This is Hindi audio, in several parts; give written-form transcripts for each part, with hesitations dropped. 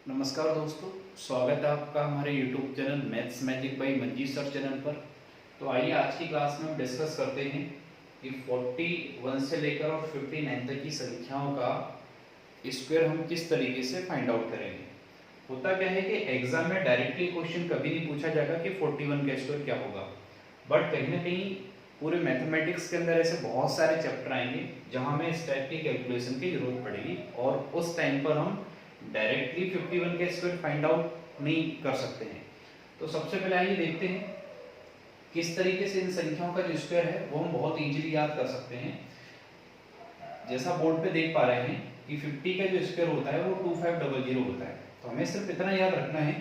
नमस्कार दोस्तों, स्वागत है आपका हमारे YouTube channel maths magic by Manjeet sir channel पर। तो आइए आज की क्लास में हम डिस्कस करते हैं कि 41 से लेकर और 59 तक की संख्याओं का स्क्वायर हम किस तरीके से फाइंड आउट करेंगे। होता क्या है कि एग्जाम में डायरेक्टली क्वेश्चन कभी नहीं पूछा जाएगा कि 41 का स्क्वायर क्या होगा, बट कहीं ना कहीं पूरे मैथमेटिक्स के अंदर ऐसे बहुत सारे चैप्टर आएंगे जहां हमें इस टाइप की कैलकुलेशन की जरूरत पड़ेगी और उस टाइम पर हम डायरेक्टली 51 का स्क्वायर फाइंड आउट नहीं कर सकते हैं। तो सबसे पहले आइए देखते हैं किस तरीके से इन संख्याओं का जो स्क्वायर है वो हम बहुत इजीली याद कर सकते हैं। जैसा बोर्ड पे देख पा रहे हैं कि 50 का जो स्क्वायर होता है वो 2500 होता है। तो हमें सिर्फ इतना याद रखना है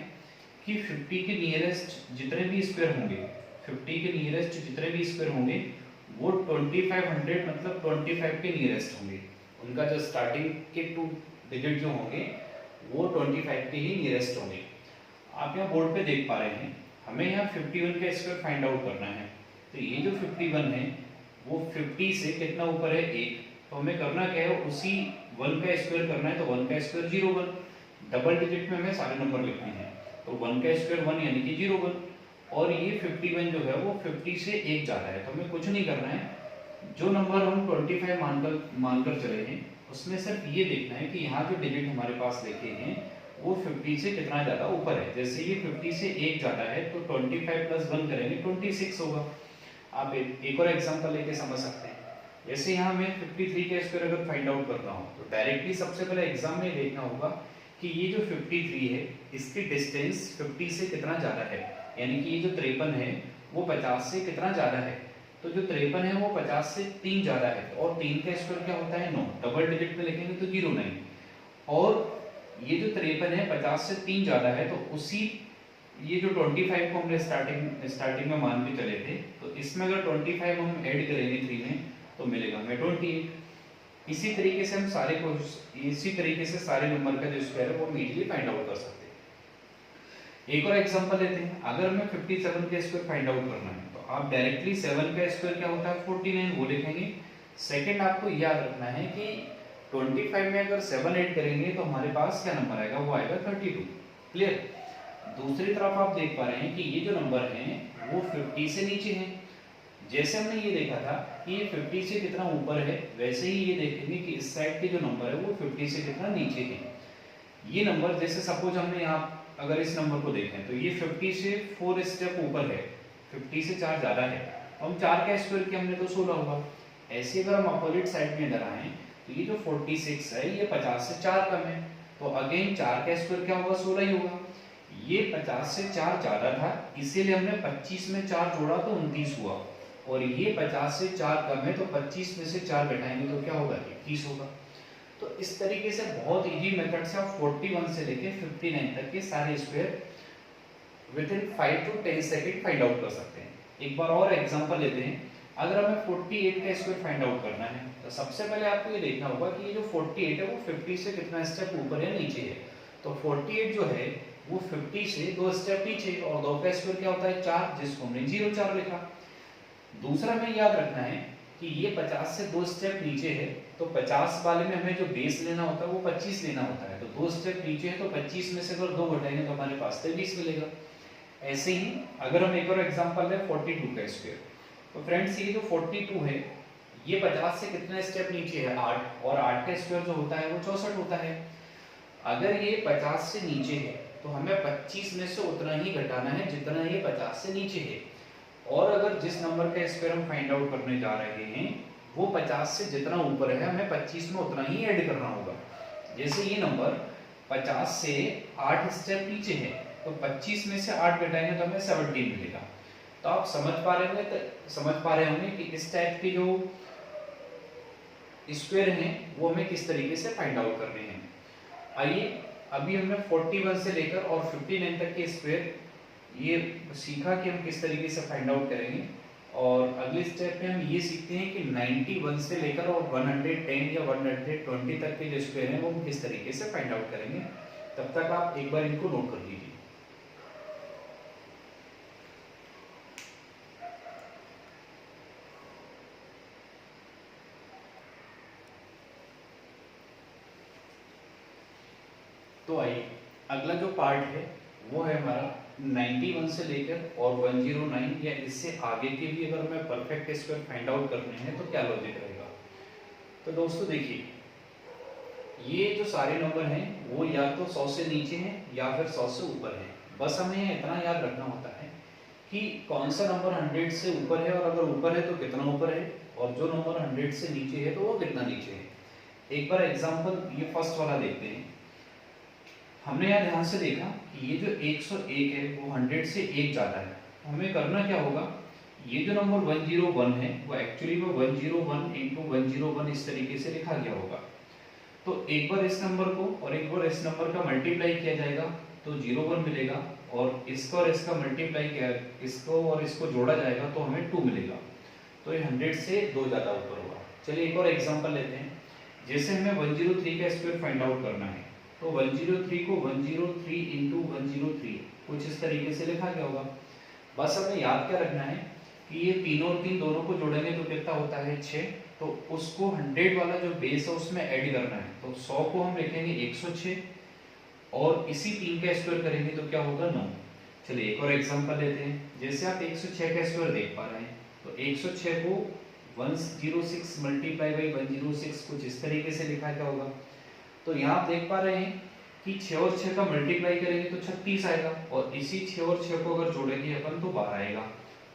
कि 50 के नियरेस्ट जितने भी स्क्वायर होंगे, 50 के नियरेस्ट जितने भी स्क्वायर होंगे वो 2500 मतलब 25 के नियरेस्ट होंगे। उनका जो स्टार्टिंग के 2 डिजिट जो होंगे वो 25 के ही नियरेस्ट होंगे। आप यहाँ बोर्ड पे देख पा रहे हैं, हमें यहाँ 51 का स्क्वायर फाइंड आउट करना है। तो ये जो 51 है वो 50 से कितना ऊपर है 1, तो हमें करना क्या है उसी 1 का स्क्वायर करना है। तो 1 का स्क्वायर 01, डबल डिजिट में हमें सारे नंबर लिखने हैं। तो 1 का स्क्वायर 1 यानी कि 01, और ये 51 जो है वो 50 से 1 ज़्यादा है। तो हमें कुछ नहीं करना है, जो नंबर हम 25 मानकर चले हैं उसमें सिर्फ ये देखना है कि यहाँ जो डिजिट हमारे पास लिखे हैं वो 50 से कितना ज़्यादा ऊपर है। जैसे ये 50 से 1 ज़्यादा है तो 25 प्लस 1 करेंगे 26 होगा। आप एक और एग्जांपल लेके समझ सकते हैं। जैसे यहाँ मैं 53 का स्क्वायर अगर फाइंड आउट करता हूँ तो डायरेक्टली सबसे पहले एग्जाम में देखना होगा कि ये जो 53 है इसकी डिस्टेंस 50 से कितना ज़्यादा है, यानी कि ये जो 53 है वो 50 से कितना ज़्यादा है। तो जो 53 है वो 50 से 3 ज़्यादा है, और 3 का स्क्वायर क्या होता है 9, डबल डिजिट में लिखेंगे तो 0 नहीं। और ये जो 53 है 50 से 3 ज़्यादा है, तो उसी ये जो 25 को हमने स्टार्टिंग में मान के चले थे, तो इसमें अगर 25 हम ऐड करेंगे 3 में तो मिलेगा हमें 28। इसी तरीके से हम इसी तरीके से सारे नंबर का जो स्क्वायर है वो हम इजीली फाइंड आउट कर सकते हैं। एक और एग्जांपल लेते हैं। अगर हमें 57 का स्क्वायर फाइंड आउट करना है तो आप डायरेक्टली 7 का स्क्वायर क्या होता है 49 वो लिखेंगे। सेकंड आपको याद रखना है कि 25 में अगर 7 ऐड करेंगे तो हमारे पास क्या नंबर आएगा, वो आएगा 32। क्लियर। दूसरी तरफ आप देख पा रहे हैं कि ये जो नंबर हैं वो 50 से नीचे हैं। जैसे हमने ये देखा था कि ये 50 से कितना ऊपर है, वैसे ही ये देखेंगे कि इस साइड के जो नंबर है वो 50 से कितना नीचे है। ये नंबर जैसे सपोज हमने यहाँ अगर इस नंबर को देखें तो ये 50 से 4 स्टेप ऊपर है, 50 से 4 ज़्यादा है। हम 4 का स्क्वायर किया हमने तो 16 होगा। ऐसे अगर हम अपोजिट साइड में इधर आए तो ये जो 46 है ये 50 से 4 कम है, तो अगेन 4 का स्क्वायर क्या होगा 16 ही होगा। ये 50 से 4 ज़्यादा था इसीलिए हमने 25 में 4 जोड़ा तो 29 हुआ, और ये 50 से 4 कम है तो 25 में से 4 घटाएंगे तो क्या होगा 21 होगा। तो इस तरीके से बहुत इजी मेथड से आप 41 से लेके 59 तक के सारे square with in 5 to 10 second find out कर सकते हैं। एक बार और एग्जांपल लेते हैं। अगर हमें 48 का स्क्वायर फाइंड आउट करना है तो सबसे पहले आपको ये देखना होगा कि ये जो 48 है वो 50 से कितना स्टेप ऊपर या नीचे है। तो 48 जो है वो 50 से 2 स्टेप नीचे, और 2 का स्क्वायर क्या होता है 4, जिसको हमने 04 लिखा। दूसरा में याद रखना है कि ये 50 से 2 स्टेप नीचे है, तो 50 वाले में हमें जो बेस लेना होता है वो 25 लेना होता है। तो 2 स्टेप नीचे है तो 25 में से अगर 2 घटाएंगे तो हमारे पास 23 मिलेगा। ऐसे ही अगर हम एक और एग्जांपल लें 42 का स्क्वायर, तो फ्रेंड्स ये जो 42 है ये 50 से कितना स्टेप नीचे है 8, और 8 का स्क्वायर जो होता है वो 64 होता है। अगर ये 50 से नीचे है तो हमें 25 में से उतना ही घटाना है जितना ये 50 से नीचे है, और अगर जिस नंबर का स्क्वायर हम फाइंड आउट करने जा रहे हैं वो 50 से जितना ऊपर है हमें 25 में उतना ही ऐड करना होगा। जैसे ये नंबर 50 से 8 स्टेप नीचे है तो 25 में से 8 घटाएंगे तो हमें 17 मिलेगा। तो आप समझ पा रहे होंगे कि इस टाइप के जो स्क्वायर हैं वो हमें किस तरीके से फाइंड आउट करने हैं। आइए अभी हमने 41 से लेकर और 59 तक के स्क्वायर ये सीखा कि हम किस तरीके से फाइंड आउट करेंगे, और अगले स्टेप में हम ये सीखते हैं कि 91 से लेकर और 110 या 120 तक के जो स्क्वायर हैं वो हम किस तरीके से फाइंड आउट करेंगे। तब तक आप एक बार इनको नोट कर लीजिए। तो आइए अगला जो पार्ट है वो है हमारा 91 से लेकर और 109 या इससे आगे के भी अगर हमें परफेक्ट स्क्वायर फाइंड आउट करने हैं तो क्या लॉजिक रहेगा। तो दोस्तों देखिए, ये जो सारे नंबर हैं वो या तो 100 से नीचे हैं या फिर 100 से ऊपर हैं। बस हमें इतना याद रखना होता है कि कौन सा नंबर 100 से ऊपर है, और अगर ऊपर है तो कितना ऊपर है, और जो नंबर 100 से नीचे है तो वो कितना नीचे है। एक बार एग्जांपल ये फर्स्ट वाला देखते हैं। हमने यहाँ ध्यान से देखा कि ये जो 101 है वो 100 से एक ज़्यादा है। हमें करना क्या होगा, ये जो नंबर 101 है वो एक्चुअली में 101 इंटू 101 इस तरीके से लिखा गया होगा। तो एक बार इस नंबर को और एक बार इस नंबर का मल्टीप्लाई किया जाएगा तो 01 मिलेगा, और इसका और इसका मल्टीप्लाई किया, इसको और इसको जोड़ा जाएगा तो हमें 2 मिलेगा। तो ये 100 से 2 ज़्यादा ऊपर होगा। चलिए एक और एग्जांपल लेते हैं। जैसे हमें 103 का स्क्वायर फाइंड आउट करना है तो 103 को 103 इंटू 103 कुछ इस तरीके से लिखा गया होगा। बस हमें याद क्या रखना है कि ये तीनों और तीन दोनों को जोड़ेंगे तो कितना होता है 6, तो उसको 100 वाला जो बेस है उसमें ऐड करना है। तो 100 को हम लिखेंगे 106 और इसी 3 का स्क्वायर करेंगे तो क्या होगा 9। चलिए एक और एग्जांपल लेते हैं। जैसे आप 106 का स्क्वायर देख पा रहे हैं तो 106 को 106 मल्टीप्लाई बाई 106 कुछ इस तरीके से लिखा क्या होगा। तो यहाँ आप देख पा रहे हैं कि 6 और 6 का मल्टीप्लाई करेंगे तो 36 आएगा, और इसी 6 और 6 को अगर जोड़ेंगे अपन तो 12 आएगा।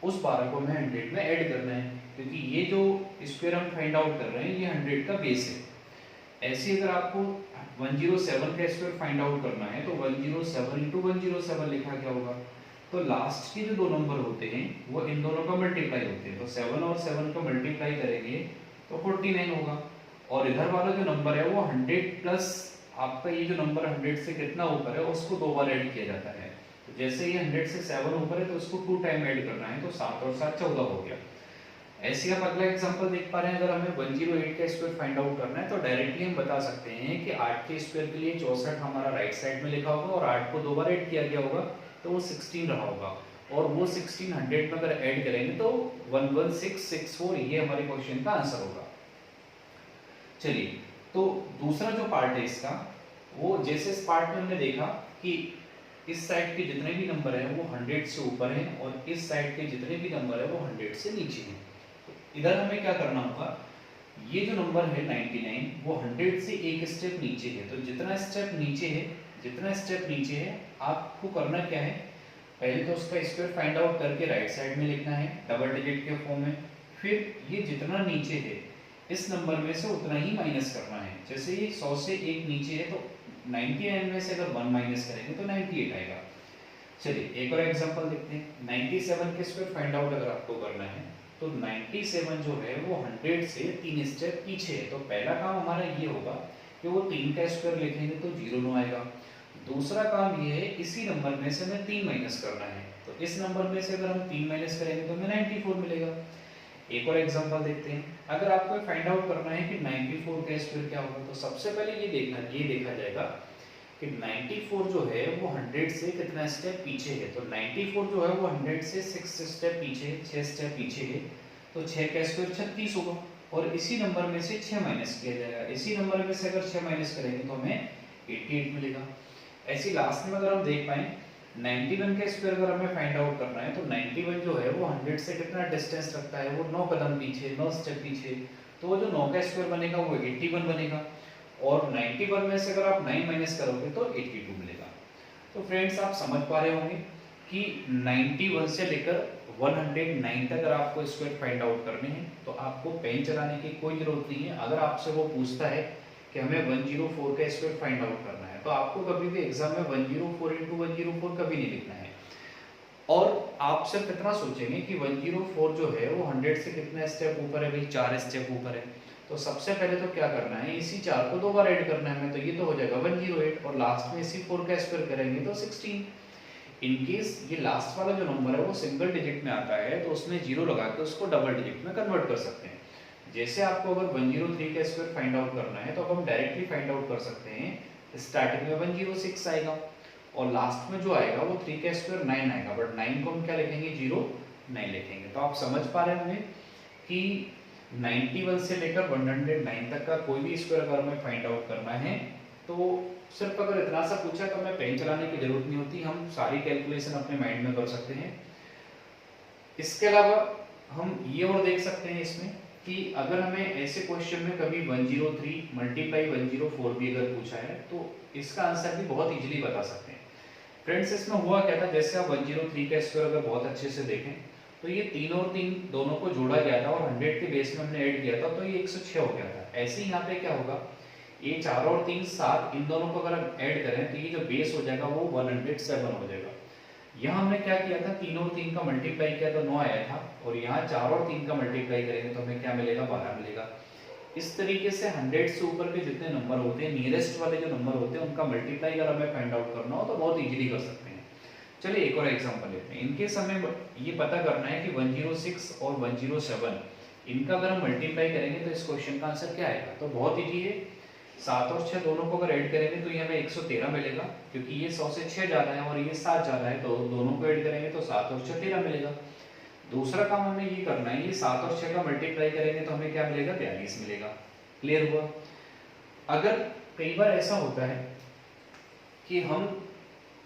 उस 12 को हमें 100 में ऐड करना है, क्योंकि ये जो स्क्वायर हम फाइंड आउट कर रहे हैं ये 100 का बेस है। ऐसे अगर आपको 107 का स्क्वायर फाइंड आउट करना है तो 107 इंटू 107 लिखा क्या होगा। तो लास्ट के जो दो नंबर होते हैं वो इन दोनों का मल्टीप्लाई होते हैं, तो 7 और 7 का मल्टीप्लाई करेंगे तो 49 होगा। और इधर वाला जो नंबर है वो 100 प्लस आपका ये जो नंबर 100 से कितना ऊपर है उसको 2 बार ऐड किया जाता है। तो जैसे ये 100 से 7 ऊपर है तो उसको 2 टाइम ऐड करना है, तो 7 और 7 14 हो गया। ऐसे आप अगला एग्जांपल देख पा रहे हैं। अगर हमें 108 का स्क्वायर फाइंड आउट करना है तो डायरेक्टली हम बता सकते हैं कि 8 के स्क्वायर के लिए 64 हमारा राइट साइड में लिखा होगा और 8 को 2 बार ऐड किया गया होगा तो वो 16 रहा होगा, और वो 16 100 में अगर ऐड करेंगे तो 11664 ये हमारे क्वेश्चन का आंसर होगा। चलिए, तो दूसरा जो पार्ट है इसका, वो जैसे इस पार्ट में हमने देखा कि इस साइड के जितने भी नंबर हैं वो 100 से ऊपर हैं और इस साइड के जितने भी नंबर हैं वो 100 से नीचे हैं। तो इधर हमें क्या करना होगा, ये जो नंबर है 99 वो 100 से एक स्टेप नीचे है। तो जितना स्टेप नीचे है आपको करना क्या है, पहले तो उसका स्क्वायर फाइंड आउट करके राइट साइड में लिखना है डबल डिजिट के फॉर्म में। फिर ये जितना नीचे है इस नंबर में से उतना ही माइनस करना है। जैसे ये 100 से एक नीचे है तो 99 में से अगर 1 माइनस करेंगे तो 98 आएगा। चलिए एक और एग्जांपल देखते हैं। 97 के स्क्वायर फाइंड आउट अगर आपको करना है तो 97 जो है वो 100 से 3 स्टेप पीछे है। तो पहला काम हमारा ये होगा कि वो 3 का स्क्वायर लिखेंगे तो 0 आएगा। दूसरा काम ये है इसी नंबर में से हमें 3 माइनस करना है, तो इस नंबर में से अगर हम 3 माइनस करेंगे तो हमें 94 मिलेगा। एक और एग्जांपल देखते हैं। अगर आपको फाइंड आउट करना है कि 94 का स्क्वायर क्या होगा तो सबसे पहले ये देखा जाएगा कि 94 जो है वो 100 से कितना स्टेप पीछे है। तो 94 जो है वो 100 से 6 स्टेप पीछे, 6 स्टेप पीछे है। तो 6 का स्क्वायर 36 होगा, और इसी नंबर में से 6 माइनस किया जाएगा। इसी नंबर में से अगर 6 माइनस करेंगे तो हमें 88 मिलेगा। ऐसी लास्ट में अगर हम देख पाए 91 का स्क्वायर अगर हमें फाइंड आउट करना है तो 91 जो है वो 100 से कितना डिस्टेंस रखता है, वो 9 कदम पीछे, 9 स्टेप पीछे। तो वो जो 9 का स्क्वायर बनेगा वो 81 बनेगा, और 91 में से अगर आप 9 माइनस करोगे तो 82 मिलेगा। तो फ्रेंड्स आप समझ पा रहे होंगे कि 91 से लेकर 109 तक अगर आपको स्क्वायर फाइंड आउट करने हैं तो आपको पेन चलाने की कोई जरूरत नहीं है। अगर आपसे वो पूछता है कि हमें 104 का स्क्वायर फाइंड आउट करना है तो आपको कभी भी एग्जाम में 104 इंटू 104 कभी नहीं लिखना है। और आप सिर्फ इतना सोचेंगे कि 104 जो है वो 100 से कितना स्टेप ऊपर है, भाई 4 स्टेप ऊपर है। तो सबसे पहले तो क्या करना है, इसी 4 को 2 बार ऐड करना है। तो ये तो हो जाएगा 108, और लास्ट में इसी 4 का स्क्वायर करेंगे तो 16। इनकेस ये लास्ट वाला जो नंबर है वो सिंगल डिजिट में आता है तो उसमें 0 लगा के उसको डबल डिजिट में कन्वर्ट कर सकते हैं। जैसे आपको अगर 103 का स्क्वायर फाइंड आउट करना है तो अब हम डायरेक्टली फाइंड आउट कर सकते हैं। स्टार्टिंग में 106 आएगा और लास्ट में जो आएगा वो 3 का स्क्वायर 9 आएगा, बट 9 को हम क्या लिखेंगे, 0 9 लिखेंगे। तो आप समझ पा रहे होंगे कि 91 से लेकर 109 तक का कोई भी स्क्वायर अगर हमें फाइंड आउट करना है तो सिर्फ अगर इतना सा पूछा तो हमें पेन चलाने की जरूरत नहीं होती, हम सारी कैलकुलेशन अपने माइंड में कर सकते हैं। इसके अलावा हम ये और देख सकते हैं इसमें कि अगर हमें ऐसे क्वेश्चन में कभी 103 मल्टीप्लाई 104 भी अगर पूछा है तो इसका आंसर भी बहुत इजीली बता सकते हैं। फ्रेंड्स इसमें हुआ क्या था, जैसे आप 103 का स्क्वायर अगर बहुत अच्छे से देखें तो ये 3 और 3 दोनों को जोड़ा गया था और 100 के बेस में हमने ऐड किया था तो ये 106 हो गया था। ऐसे ही यहाँ पे क्या होगा, ये 4 और 3 7, इन दोनों को अगर हम ऐड करें तो ये जो बेस हो जाएगा वो 107 हो जाएगा। यहाँ हमने क्या किया था, 3 और 3 का मल्टीप्लाई किया तो 9 आया था, और यहाँ 4 और 3 का मल्टीप्लाई करेंगे तो हमें क्या मिलेगा, 12 मिलेगा। इस तरीके से 100 से ऊपर के जितने नंबर होते हैं, नियरेस्ट वाले जो नंबर होते हैं उनका मल्टीप्लाई अगर हमें फाइंड आउट करना हो तो बहुत इजीली कर सकते हैं। चलिए एक और एग्जांपल लेते हैं। इनके समय ये पता करना है कि 106 और 107 इनका अगर हम मल्टीप्लाई करेंगे तो इस क्वेश्चन का आंसर क्या आएगा। तो बहुत इजी है, 7 और 6 दोनों को अगर ऐड करेंगे तो ये हमें 113 मिलेगा, क्योंकि ये 100 से 6 ज्यादा है और ये 7 ज्यादा है, तो दोनों को ऐड करेंगे तो 7 और 6 13 मिलेगा। दूसरा काम हमें ये करना है, ये 7 और 6 का मल्टीप्लाई करेंगे तो हमें क्या मिलेगा, 42 मिलेगा। क्लियर हुआ। अगर कई बार ऐसा होता है कि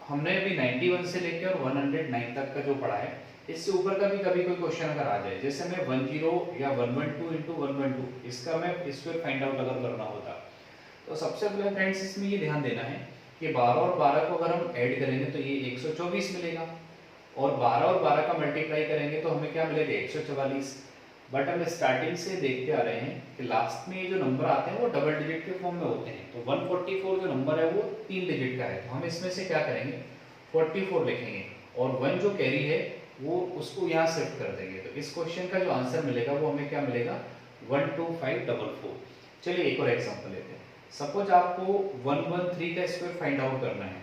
हमने अभी 91 से लेकर और 109 तक का जो पढ़ा है, इससे ऊपर का भी कभी कोई क्वेश्चन अगर आ जाए, जैसे हमें 10 या 112 इंटू 112 इसका हमें स्क्वायर फाइंड आउट अगर करना होता, तो सबसे पहले फ्रेंड्स इसमें ये ध्यान देना है कि 12 और 12 को अगर हम ऐड करेंगे तो ये 124 मिलेगा, और 12 और 12 का मल्टीप्लाई करेंगे तो हमें क्या मिलेगा, 144। बट हम स्टार्टिंग से देखते आ रहे हैं कि लास्ट में ये जो नंबर आते हैं वो डबल डिजिट के फॉर्म में होते हैं। तो 144 जो नंबर है वो 3 डिजिट का है, तो हम इसमें से क्या करेंगे, 44 लिखेंगे और 1 जो कैरी है वो उसको यहाँ शिफ्ट कर देंगे। तो इस क्वेश्चन का जो आंसर मिलेगा वो हमें क्या मिलेगा, 12544। चलिए एक और एग्जांपल लेते हैं। सपोज आपको 113 का स्क्वायर फाइंड आउट करना है,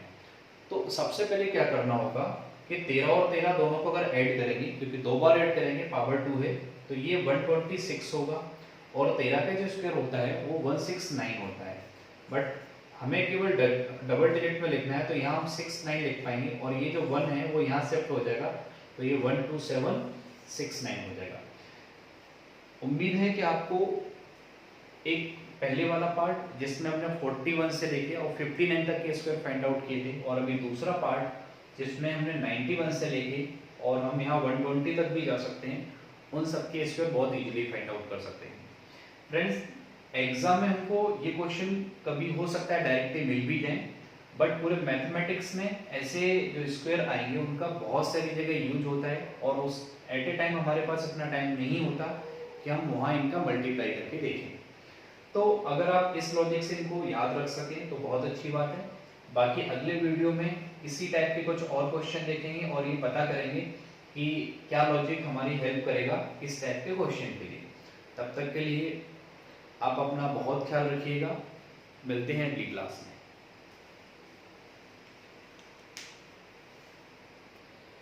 तो सबसे पहले क्या करना होगा कि 13 और 13 दोनों को अगर ऐड करेंगे, क्योंकि 2 बार ऐड करेंगे, पावर 2 है, तो ये 126 होगा, और 13 का जो स्क्वायर होता है वो 169 होता है। बट हमें केवल डबल डिजिट में लिखना है, तो यहाँ हम 69 लिख पाएंगे, और ये जो 1 है वो यहाँ शिफ्ट हो जाएगा, तो ये 12769 हो जाएगा। उम्मीद है कि आपको एक पहले वाला पार्ट जिसमें हमने 41 से लेके और 59 तक के स्क्वायर फाइंड आउट किए थे, और अभी दूसरा पार्ट जिसमें हमने 91 से लेके और हम यहाँ 120 तक भी जा सकते हैं, उन सब के स्क्वायर बहुत इजीली फाइंड आउट कर सकते हैं। फ्रेंड्स एग्जाम में हमको ये क्वेश्चन कभी हो सकता है डायरेक्टली मिल भी जाए, बट पूरे मैथमेटिक्स में ऐसे जो स्क्वायर आएंगे उनका बहुत सारी जगह यूज होता है, और उस एट ए टाइम हमारे पास इतना टाइम नहीं होता कि हम वहाँ इनका मल्टीप्लाई करके देखें। तो अगर आप इस लॉजिक से इनको याद रख सकें तो बहुत अच्छी बात है। बाकी अगले वीडियो में इसी टाइप के कुछ और क्वेश्चन देखेंगे और ये पता करेंगे कि क्या लॉजिक हमारी हेल्प करेगा इस टाइप के क्वेश्चन के लिए। तब तक के लिए आप अपना बहुत ख्याल रखिएगा, मिलते हैं अगली क्लास में।